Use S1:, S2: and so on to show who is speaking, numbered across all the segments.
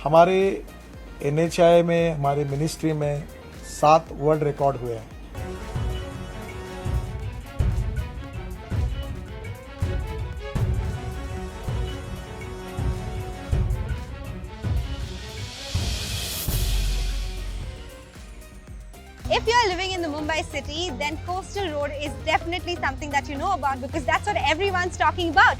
S1: हमारे NHI में, हमारे मिनिस्ट्री में 7 वर्ल्ड रिकॉर्ड हुए हैं।
S2: If you're living in the Mumbai city, then Coastal Road is definitely something that you know about because that's what everyone's talking about.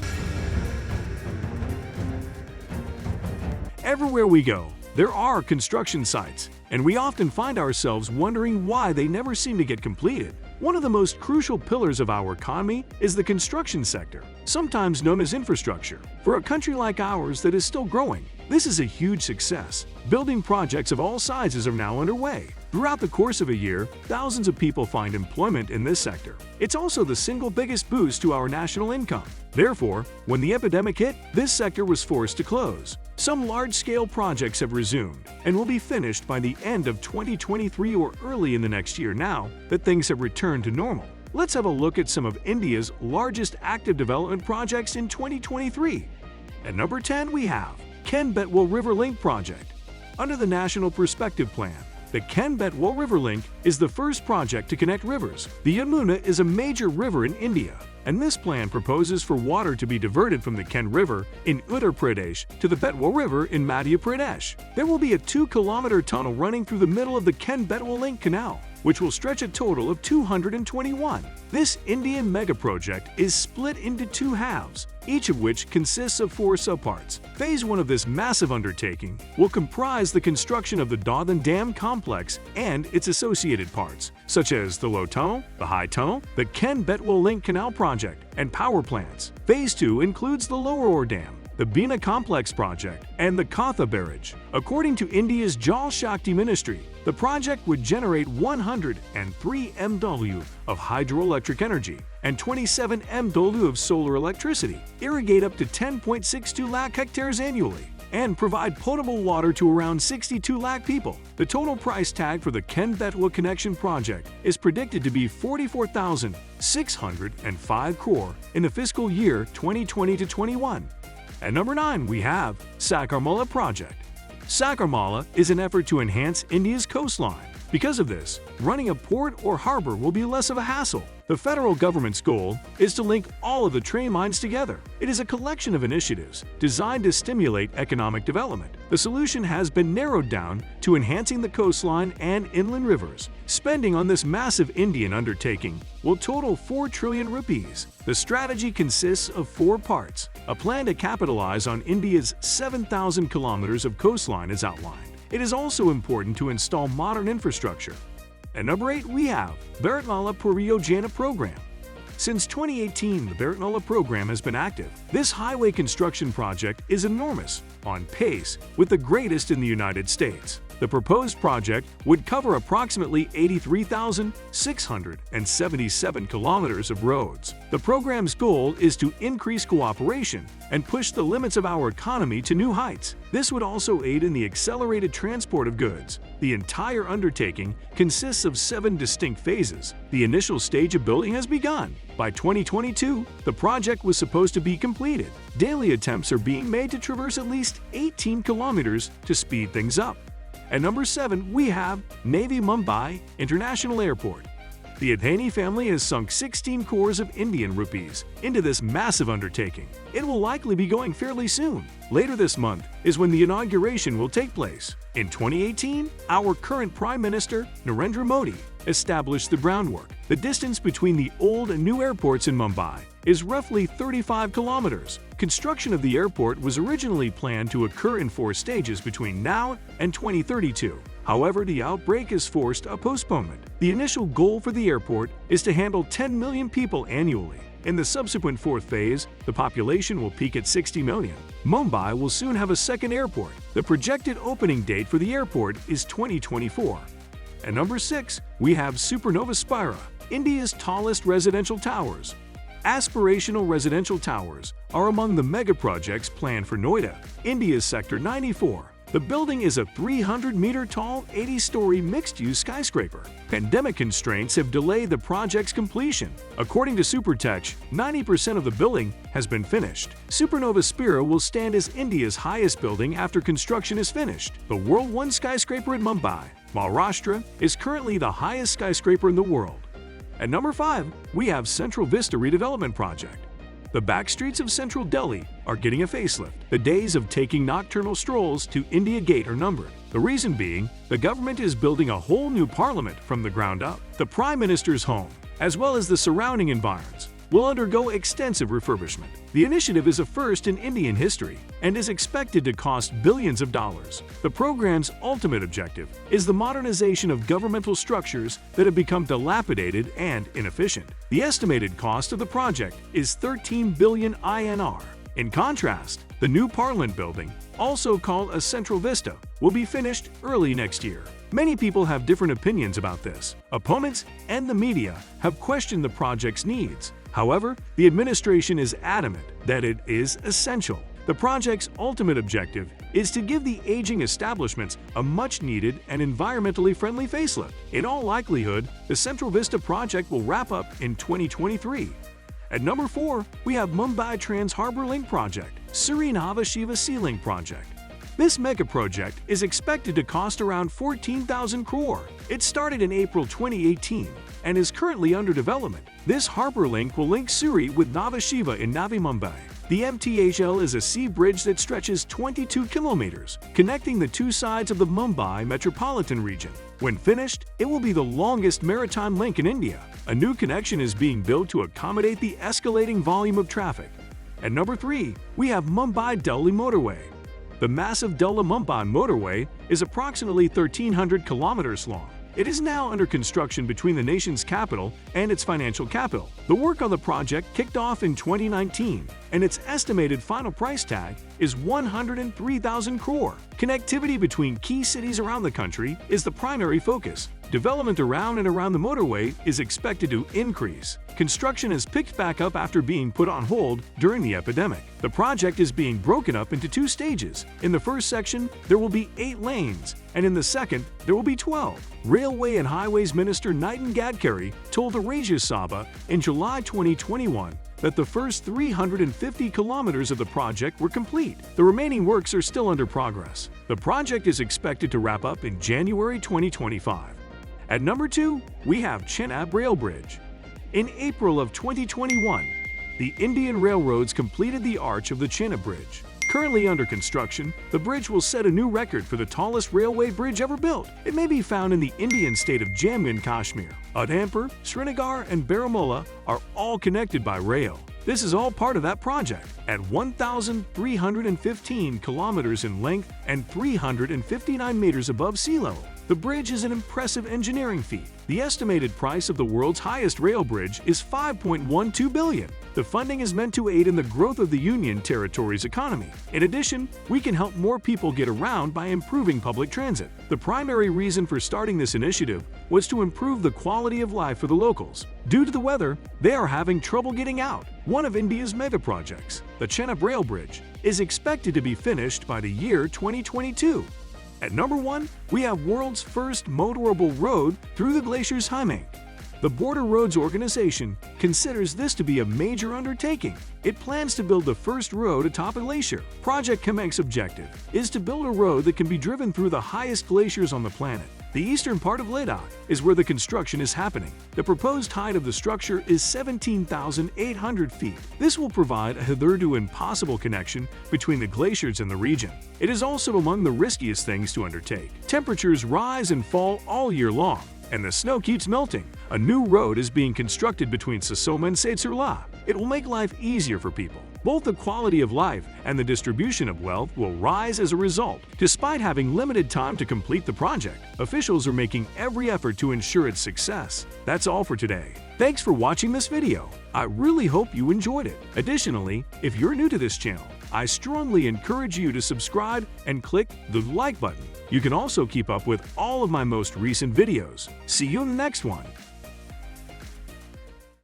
S3: Everywhere we go, there are construction sites, and we often find ourselves wondering why they never seem to get completed. One of the most crucial pillars of our economy is the construction sector, sometimes known as infrastructure. For a country like ours that is still growing, this is a huge success. Building projects of all sizes are now underway. Throughout the course of a year, thousands of people find employment in this sector. It's also the single biggest boost to our national income. Therefore, when the epidemic hit, this sector was forced to close. Some large-scale projects have resumed and will be finished by the end of 2023 or early in the next year now that things have returned to normal. Let's have a look at some of India's largest active development projects in 2023. At number 10, we have KenBetwa Riverlink project. Under the National Perspective Plan, the KenBetwa Riverlink is the first project to connect rivers. The Yamuna is a major river in India, and this plan proposes for water to be diverted from the Ken River in Uttar Pradesh to the Betwa River in Madhya Pradesh. There will be a 2-kilometer tunnel running through the middle of the KenBetwa Link Canal, which will stretch a total of 221. This Indian megaproject is split into 2 halves, each of which consists of 4 subparts. Phase 1 of this massive undertaking will comprise the construction of the Dodhan Dam complex and its associated parts, such as the Low Tunnel, the High Tunnel, the KenBetwa Link Canal project, and power plants. Phase 2 includes the Lower Ore Dam, the Bina Complex project, and the Katha Barrage. According to India's Jal Shakti Ministry, the project would generate 103 MW of hydroelectric energy and 27 MW of solar electricity, irrigate up to 10.62 lakh hectares annually, and provide potable water to around 62 lakh people. The total price tag for the KenBetwa Connection project is predicted to be 44,605 crore in the fiscal year 2020-21. At number 9, we have Samaroh Project. Samaroh is an effort to enhance India's coastline. Because of this, running a port or harbor will be less of a hassle. The federal government's goal is to link all of the train lines together. It is a collection of initiatives designed to stimulate economic development. The solution has been narrowed down to enhancing the coastline and inland rivers. Spending on this massive Indian undertaking will total 4 trillion rupees. The strategy consists of 4 parts. A plan to capitalize on India's 7,000 kilometers of coastline is outlined. It is also important to install modern infrastructure. At number 8, we have Bharatmala Pariyojana Program. Since 2018, the Bharatmala program has been active. This highway construction project is enormous, on pace with the greatest in the United States. The proposed project would cover approximately 83,677 kilometers of roads. The program's goal is to increase cooperation and push the limits of our economy to new heights. This would also aid in the accelerated transport of goods. The entire undertaking consists of 7 distinct phases. The initial stage of building has begun. By 2022, the project was supposed to be completed. Daily attempts are being made to traverse at least 18 kilometers to speed things up. At number 7, we have Navi Mumbai International Airport. The Adhani family has sunk 16 crores of Indian rupees into this massive undertaking. It will likely be going fairly soon. Later this month is when the inauguration will take place. In 2018, our current Prime Minister, Narendra Modi, established the groundwork. The distance between the old and new airports in Mumbai is roughly 35 kilometers. Construction of the airport was originally planned to occur in 4 stages between now and 2032. However, the outbreak has forced a postponement. The initial goal for the airport is to handle 10 million people annually. In the subsequent 4th phase, the population will peak at 60 million. Mumbai will soon have a second airport. The projected opening date for the airport is 2024. At number 6, we have Supernova Spira, India's tallest residential towers. Aspirational residential towers are among the mega projects planned for Noida, India's Sector 94. The building is a 300-meter-tall, 80-story mixed-use skyscraper. Pandemic constraints have delayed the project's completion. According to Supertech, 90% of the building has been finished. Supernova Spira will stand as India's highest building after construction is finished. The World 1 skyscraper at Mumbai, Maharashtra, is currently the highest skyscraper in the world. At number 5, we have Central Vista Redevelopment Project. The back streets of central Delhi are getting a facelift. The days of taking nocturnal strolls to India Gate are numbered. The reason being, the government is building a whole new parliament from the ground up. The Prime Minister's home, as well as the surrounding environs, will undergo extensive refurbishment. The initiative is a first in Indian history and is expected to cost billions of dollars. The program's ultimate objective is the modernization of governmental structures that have become dilapidated and inefficient. The estimated cost of the project is 13 billion INR. In contrast, the new Parliament building, also called a Central Vista, will be finished early next year. Many people have different opinions about this. Opponents and the media have questioned the project's needs. However, the administration is adamant that it is essential. The project's ultimate objective is to give the aging establishments a much-needed and environmentally friendly facelift. In all likelihood, the Central Vista project will wrap up in 2023. At number 4, we have Mumbai Trans Harbour Link Project, Sri Nava Shiva Sea Link Project. This megaproject is expected to cost around 14,000 crore. It started in April 2018 and is currently under development. This harbor link will link Suri with Nava Shiva in Navi Mumbai. The MTHL is a sea bridge that stretches 22 kilometers, connecting the two sides of the Mumbai metropolitan region. When finished, it will be the longest maritime link in India. A new connection is being built to accommodate the escalating volume of traffic. At number 3, we have Mumbai-Delhi Motorway. The massive Delhi-Mumbai Motorway is approximately 1,300 kilometers long. It is now under construction between the nation's capital and its financial capital. The work on the project kicked off in 2019, and its estimated final price tag is 103,000 crore. Connectivity between key cities around the country is the primary focus. Development around and around the motorway is expected to increase. Construction has picked back up after being put on hold during the epidemic. The project is being broken up into 2 stages. In the first section, there will be 8 lanes, and in the second, there will be 12. Railway and Highways Minister Nitin Gadkari told the Rajya Sabha in July 2021 that the first 350 kilometers of the project were complete. The remaining works are still under progress. The project is expected to wrap up in January 2025. At number 2, we have Chenab Rail Bridge. In April of 2021, the Indian Railroads completed the arch of the Chenab Bridge. Currently under construction, the bridge will set a new record for the tallest railway bridge ever built. It may be found in the Indian state of Jammu and Kashmir. Udhampur, Srinagar, and Bharatmala are all connected by rail. This is all part of that project. At 1,315 kilometers in length and 359 meters above sea level, the bridge is an impressive engineering feat. The estimated price of the world's highest rail bridge is $5.12 billion. The funding is meant to aid in the growth of the Union Territory's economy. In addition, we can help more people get around by improving public transit. The primary reason for starting this initiative was to improve the quality of life for the locals. Due to the weather, they are having trouble getting out. One of India's megaprojects, the Chenab Rail Bridge, is expected to be finished by the year 2022. At number 1, we have world's first motorable road through the glacier's Highbank. The Border Roads Organization considers this to be a major undertaking. It plans to build the first road atop a glacier. Project KenBetwa's objective is to build a road that can be driven through the highest glaciers on the planet. The eastern part of Ladakh is where the construction is happening. The proposed height of the structure is 17,800 feet. This will provide a hitherto impossible connection between the glaciers and the region. It is also among the riskiest things to undertake. Temperatures rise and fall all year long, and the snow keeps melting. A new road is being constructed between Sasoma and Saitsurla. It will make life easier for people. Both the quality of life and the distribution of wealth will rise as a result. Despite having limited time to complete the project, officials are making every effort to ensure its success. That's all for today. Thanks for watching this video. I really hope you enjoyed it. Additionally, if you're new to this channel, I strongly encourage you to subscribe and click the like button. You can also keep up with all of my most recent videos. See you in the next one.